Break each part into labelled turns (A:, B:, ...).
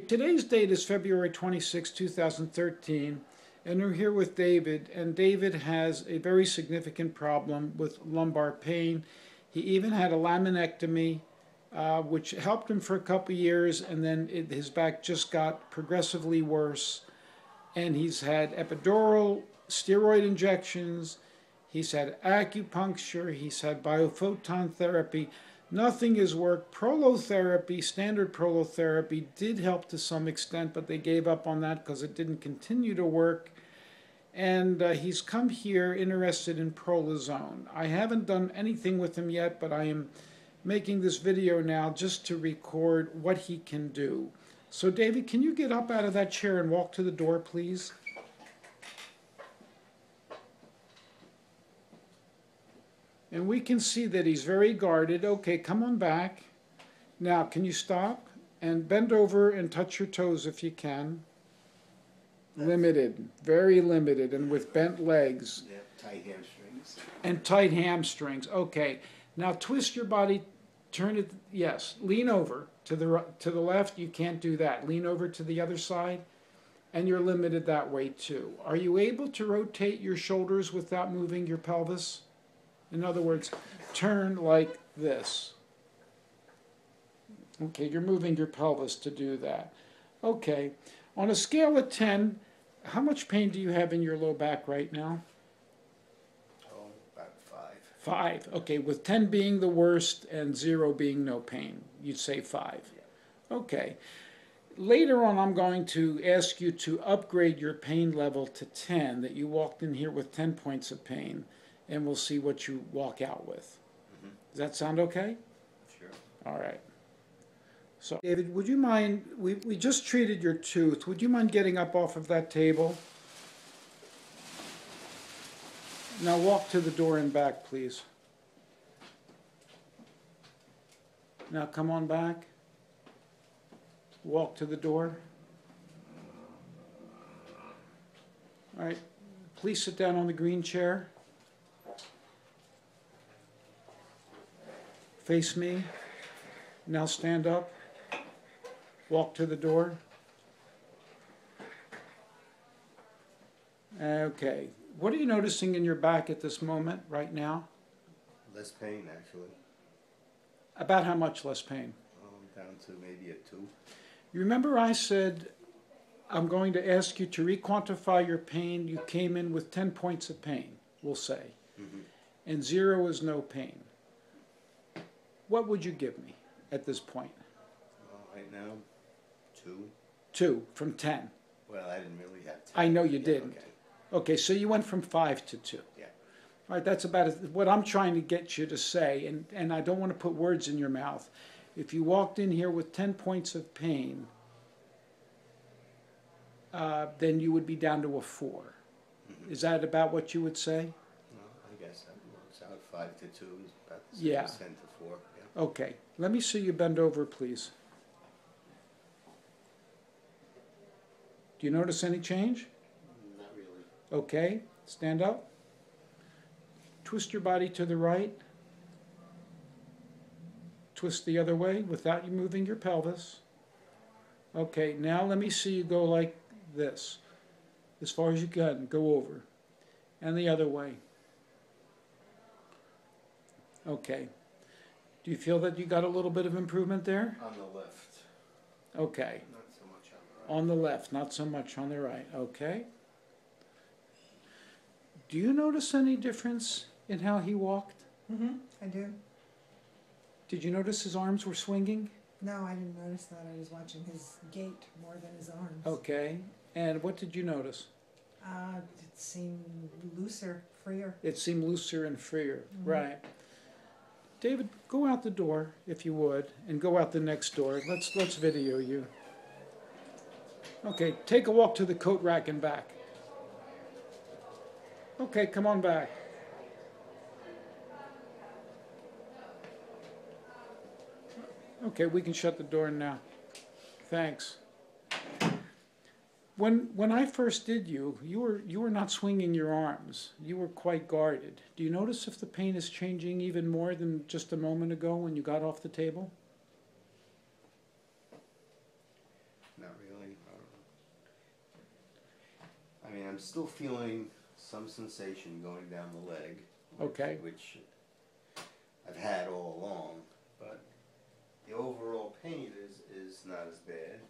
A: Today's date is February 26, 2013, and we're here with David, and David has a very significant problem with lumbar pain. He even had a laminectomy, which helped him for a couple of years, and then his back just got progressively worse. And he's had epidural, steroid injections, he's had acupuncture, he's had biophoton therapy. Nothing has worked. Prolotherapy, standard prolotherapy, did help to some extent, but they gave up on that because it didn't continue to work. And he's come here interested in Prolozone. I haven't done anything with him yet, but I am making this video now just to record what he can do. So David, can you get up out of that chair and walk to the door, please? And we can see that he's very guarded. Okay, come on back. Now, can you stop? And bend over and touch your toes if you can. Limited, very limited, and with bent legs.
B: Yeah, tight hamstrings.
A: And tight hamstrings. Okay, now twist your body, turn it, yes, lean over. To the left, you can't do that. Lean over to the other side, and you're limited that way too. Are you able to rotate your shoulders without moving your pelvis? In other words, turn like this. Okay, you're moving your pelvis to do that. Okay, on a scale of 10, how much pain do you have in your low back right now?
B: Oh, about 5.
A: 5. Okay, with 10 being the worst and 0 being no pain, you'd say 5.
B: Yeah.
A: Okay. Later on, I'm going to ask you to upgrade your pain level to 10, that you walked in here with 10 points of pain, and we'll see what you walk out with.
B: Mm-hmm.
A: Does that sound okay?
B: Sure.
A: All right. So, David, would you mind, we just treated your tooth. Would you mind getting up off of that table? Now walk to the door and back, please. Now come on back. Walk to the door. All right. Please sit down on the green chair. Face me. Now stand up. Walk to the door. Okay. What are you noticing in your back at this moment, right now?
B: Less pain, actually.
A: About how much less pain?
B: Down to maybe a 2.
A: You remember I said I'm going to ask you to re-quantify your pain. You came in with 10 points of pain, we'll say.
B: Mm-hmm.
A: And 0 is no pain. What would you give me at this point?
B: Well, right now, 2.
A: 2 from 10.
B: Well, I didn't really have 10.
A: I know you
B: Yeah,
A: didn't.
B: Okay.
A: Okay, so you went from 5 to 2.
B: Yeah.
A: All right, that's about what I'm trying to get you to say, and I don't want to put words in your mouth. If you walked in here with 10 points of pain, then you would be down to a 4. Mm-hmm. Is that about what you would say?
B: Well, I guess that works out. 5 to 2 is about the same
A: Yeah.
B: as 10 to 4. Yeah.
A: Okay, let me see you bend over, please. Do you notice any change?
B: Not really.
A: Okay, stand up. Twist your body to the right. Twist the other way without you moving your pelvis. Okay, now let me see you go like this. As far as you can, go over. And the other way. Okay. Do you feel that you got a little bit of improvement there?
B: On the left.
A: Okay.
B: Not so much on the right.
A: On the left, not so much on the right. Okay. Do you notice any difference in how he walked?
C: Mm-hmm, I do.
A: Did you notice his arms were swinging?
C: No, I didn't notice that. I was watching his gait more than his arms.
A: Okay. And what did you notice?
C: It seemed looser, freer.
A: It seemed looser and freer.
C: Mm-hmm.
A: Right. David, go out the door, if you would, and go out the next door. Let's video you. Okay, take a walk to the coat rack and back. Okay, come on back. Okay, we can shut the door now. Thanks. When I first did you were not swinging your arms. You were quite guarded. Do you notice if the pain is changing even more than just a moment ago when you got off the table?
B: not really. I mean, I'm still feeling some sensation going down the leg.
A: Okay.
B: Which I've had all along, but the overall pain is not as bad.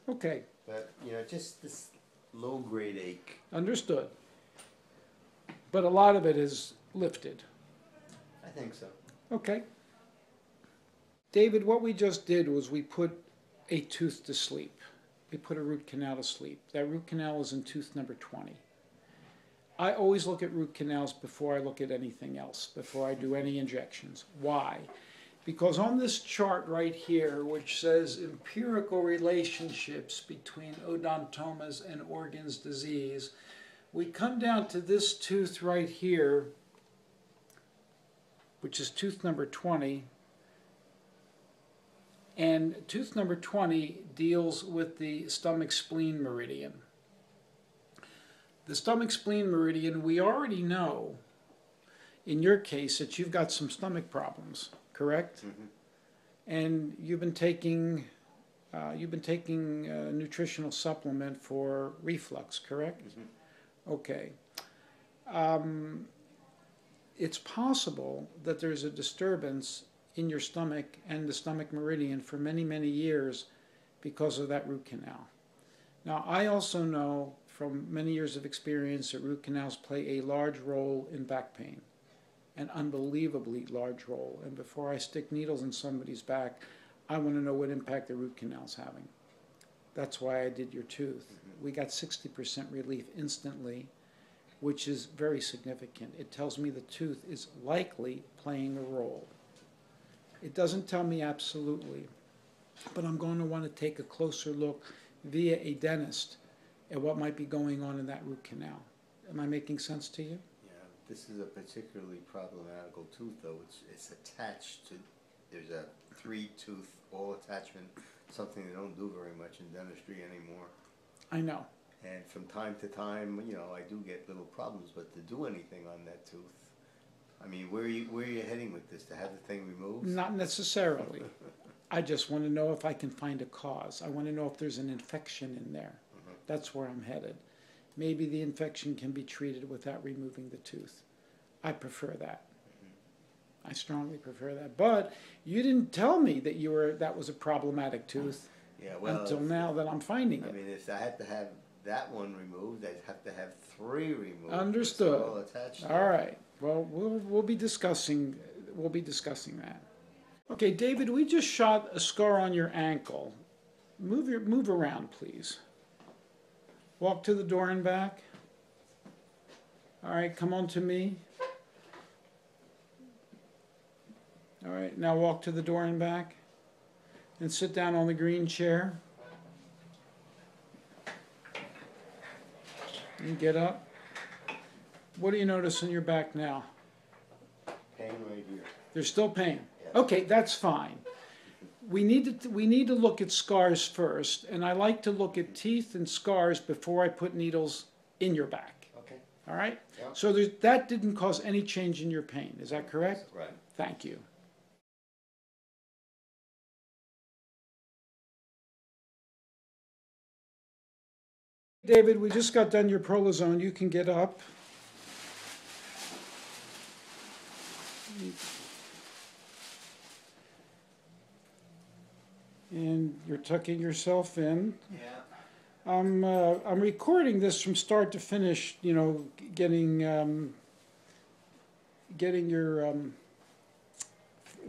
A: Okay.
B: But, you know, just this low-grade ache.
A: Understood. But a lot of it is lifted.
B: I think so.
A: Okay. David, what we just did was we put a tooth to sleep. We put a root canal to sleep. That root canal is in tooth number 20. I always look at root canals before I look at anything else, before I do any injections. Why? Because on this chart right here, which says empirical relationships between odontomas and organs disease, we come down to this tooth right here, which is tooth number 20. And tooth number 20 deals with the stomach-spleen meridian. The stomach-spleen meridian, we already know, in your case, that you've got some stomach problems, correct?
B: Mm-hmm.
A: And you've been taking a nutritional supplement for reflux, correct?
B: Mm-hmm.
A: Okay. It's possible that there's a disturbance in your stomach and the stomach meridian for many, many years because of that root canal. Now, I also know from many years of experience that root canals play a large role in back pain, an unbelievably large role. And before I stick needles in somebody's back, I want to know what impact the root canal's having. That's why I did your tooth.
B: Mm-hmm.
A: We got 60% relief instantly, which is very significant. It tells me the tooth is likely playing a role. It doesn't tell me absolutely, but I'm going to want to take a closer look via a dentist at what might be going on in that root canal. Am I making sense to you?
B: Yeah, this is a particularly problematical tooth, though. It's attached to, there's a 3-tooth all attachment, something they don't do very much in dentistry anymore.
A: I know.
B: And from time to time, you know, I do get little problems, but to do anything on that tooth, I mean, where are you heading with this? To have the thing removed?
A: Not necessarily. I just want to know if I can find a cause. I want to know if there's an infection in there.
B: Mm-hmm.
A: That's where I'm headed. Maybe the infection can be treated without removing the tooth. I prefer that. I strongly prefer that. But you didn't tell me that that was a problematic tooth.
B: Yeah, well,
A: until now that I'm finding it.
B: I mean, if I had to have that one removed, I'd have to have 3 removed.
A: Understood.
B: All attached.
A: All right. Well, we'll be discussing that. Okay, David, we just shot a scar on your ankle. Move around, please. Walk to the door and back. All right, come on to me. All right, now walk to the door and back. And sit down on the green chair. And get up. What do you notice in your back now?
B: Pain right here.
A: There's still pain.
B: Yes.
A: Okay, that's fine. We need to look at scars first, and I like to look at teeth and scars before I put needles in your back.
B: Okay.
A: All right?
B: Yeah.
A: So that didn't cause any change in your pain. Is that correct?
B: Right.
A: Thank you. David, we just got done your Prolozone. You can get up. And you're tucking yourself in.
B: Yeah.
A: I'm recording this from start to finish. You know, getting your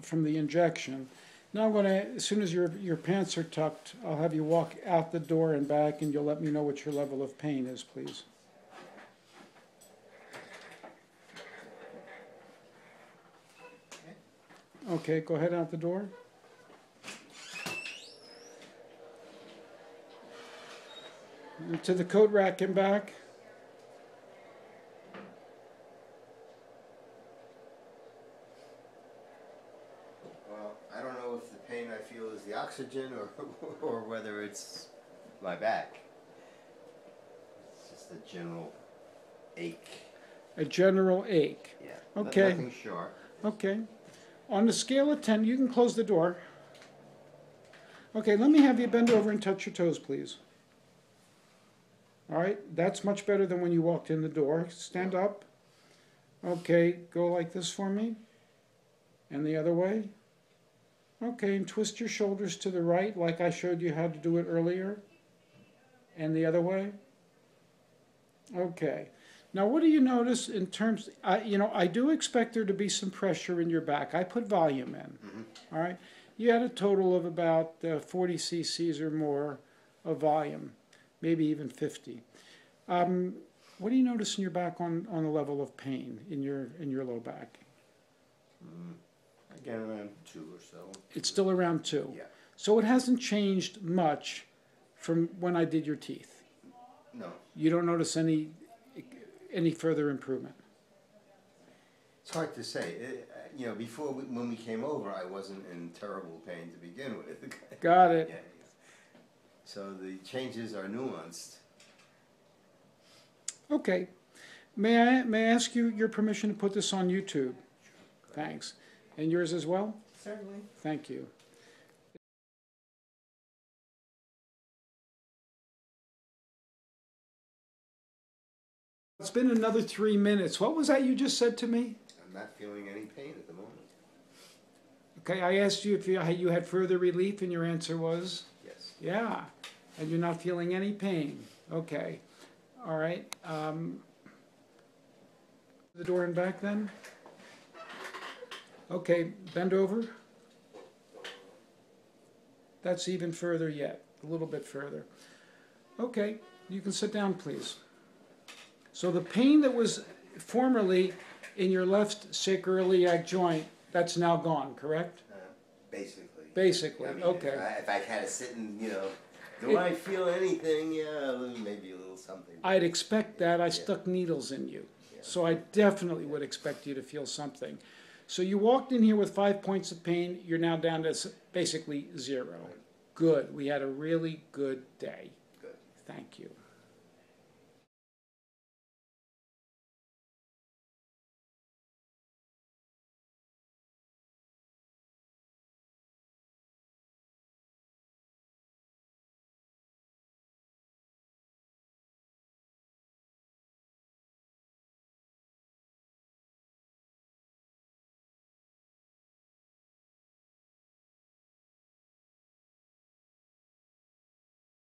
A: from the injection. Now I'm going to, as soon as your pants are tucked, I'll have you walk out the door and back, and you'll let me know what your level of pain is, please. Okay, go ahead out the door. And to the coat rack and back.
B: Well, I don't know if the pain I feel is the oxygen or whether it's my back. It's just a general ache.
A: A general ache.
B: Yeah.
A: Okay.
B: Nothing sharp.
A: Okay. On the scale of 10, you can close the door. Okay, let me have you bend over and touch your toes, please. All right, that's much better than when you walked in the door. Stand up. Okay, go like this for me. And the other way. Okay, and twist your shoulders to the right like I showed you how to do it earlier. And the other way. Okay. Now, what do you notice in terms, I do expect there to be some pressure in your back. I put volume in, all right? You had a total of about 40 cc's or more of volume, maybe even 50. What do you notice in your back on the level of pain in your low back?
B: Again, around 2 or so.
A: It's still around 2.
B: Yeah.
A: So it hasn't changed much from when I did your teeth.
B: No.
A: You don't notice any further improvement?
B: It's hard to say. Before when we came over, I wasn't in terrible pain to begin with.
A: Got it.
B: Yeah. So the changes are nuanced.
A: Okay. May I ask you your permission to put this on YouTube? Thanks. And yours as well?
C: Certainly.
A: Thank you. It's been another 3 minutes. What was that you just said to me?
B: I'm not feeling any pain at the moment.
A: Okay, I asked you if you had further relief, and your answer was?
B: Yes.
A: Yeah. And you're not feeling any pain. Okay. All right. The door and back then? Okay, bend over. That's even further yet, a little bit further. Okay, you can sit down, please. So the pain that was formerly in your left sacroiliac joint, that's now gone, correct?
B: Basically.
A: Basically,
B: I mean,
A: okay.
B: If I had to sit and, do I feel anything? Yeah, maybe a little something.
A: I'd expect that. I stuck needles in you.
B: Yeah.
A: So I definitely would expect you to feel something. So you walked in here with 5 points of pain. You're now down to basically 0. Good. We had a really good day.
B: Good.
A: Thank you.